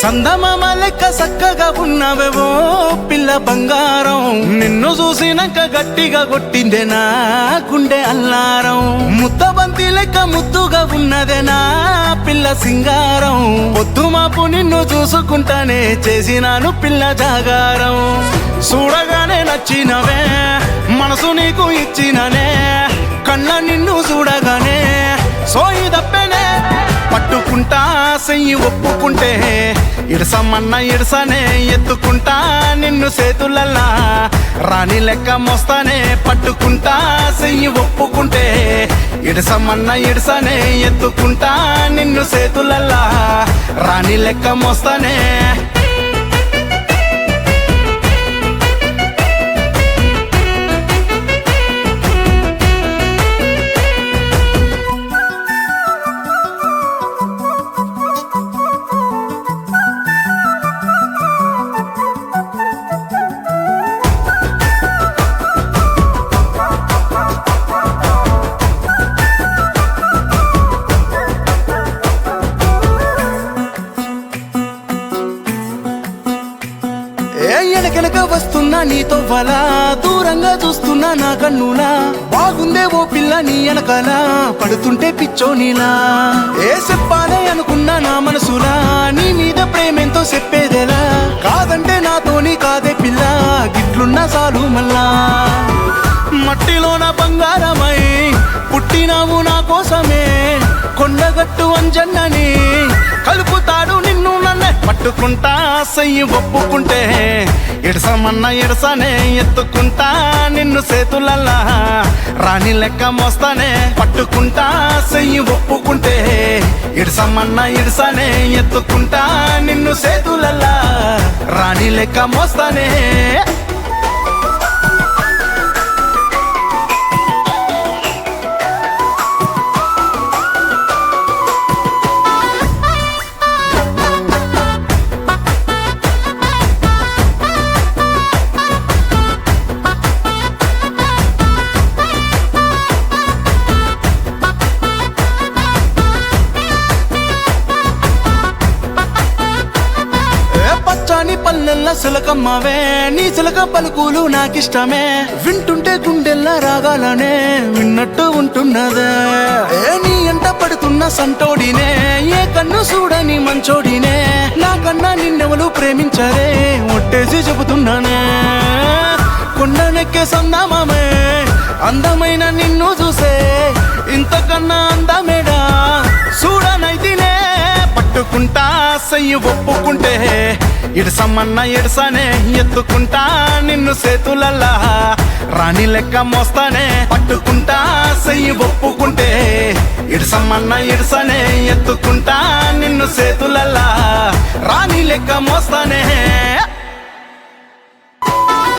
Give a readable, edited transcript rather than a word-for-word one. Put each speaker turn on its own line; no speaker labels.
చందమామ లెక్క చక్కగా ఉన్నవేవో పిల్ల బంగారం, నిన్ను చూసినాక గట్టిగా కొట్టిందే నా గుండె అల్లారం. ముద్దబంతి లెక్క ముద్దుగా ఉన్నదేనా పిల్ల సింగారం, పొద్దు మాపు నిన్ను చూసుకుంటానే చేసినాను పిల్ల జాగారం. చూడగానే నచ్చినవే మనసు నీకు ఇచ్చిననే, కళ్ళ నిన్ను చూడగానే సోయి దప్పెనే. పట్టుకుంటా సెయ్యి ఒప్పుకుంటే ఇడసమన్న ఇడసనే, ఎత్తుకుంటా నిన్ను చేతులల్లా రాణి లెక్క మోస్తానే. పట్టుకుంటా సెయ్యి ఒప్పుకుంటే ఇడసమన్న ఇడసనే, ఎత్తుకుంటా నిన్ను చేతులల్లా రాణి లెక్క మోస్తానే. ఎనకెనక వస్తున్నా నీతో వలా, దూరంగా చూస్తున్నా నా కన్నులా. బాగుందే ఓ పిల్ల నీ వెనకాల పడుతుంటే పిచ్చో నీలా. ఏ చెప్పాలే అనుకున్నా నా మనసులా, నీ మీద ప్రేమేంతో చెప్పేదేలా. కాదంటే నాతోని కాదే పిల్ల, గిట్లున్నా చాలు మళ్ళా. మట్టిలోన బంగారమై పుట్టినావు నా కోసమే, కొండగట్టు అంజన్నని కలుపుతాడు నిన్ను నన్నే. పట్టుకుంటా సెయ్యి ఒప్పుకుంటే ఇడసమన్న ఇడసనే, ఎత్తుకుంటా నిన్ను చేతులల్లా రాణి లెక్క మోస్తానే. పట్టుకుంటా సెయ్యి ఒప్పుకుంటే ఇడసమన్న ఇడసనే, ఎత్తుకుంటా నిన్ను చేతులల్లా రాణి లెక్క మోస్తానే. పచ్చాని పల్లెల్ల సిలకమ్మవే, నీ సిలక పలుకులు నాకిష్టమే. వింటుంటే గుండెల్లా రాగాలనే విన్నట్టు ఉంటున్నదే. నీ ఎంట పడుతున్న సంటోడినే, ఏ కన్ను చూడని మంచోడినే. నాకన్నా నిన్నెవలు ప్రేమించరే ఒట్టేసి చెబుతున్నానే. కొండనెక్కే సందామమే అందమైన నిన్ను చూసే, ఇంతకన్నా అందమేడా చూడనైతినే. పట్టుకుంటా సెయ్యి ఒప్పుకుంటే ఇడసమన్న ఇడసనే, ఎత్తుకుంటా నిన్ను చేతులల్లా రాణి లెక్క మోస్తానే. పట్టుకుంటా సెయ్యి ఒప్పుకుంటే ఇడసమన్న ఇడసనే, ఎత్తుకుంటా నిన్ను చేతులల్లా రాణి లెక్క మోస్తానే.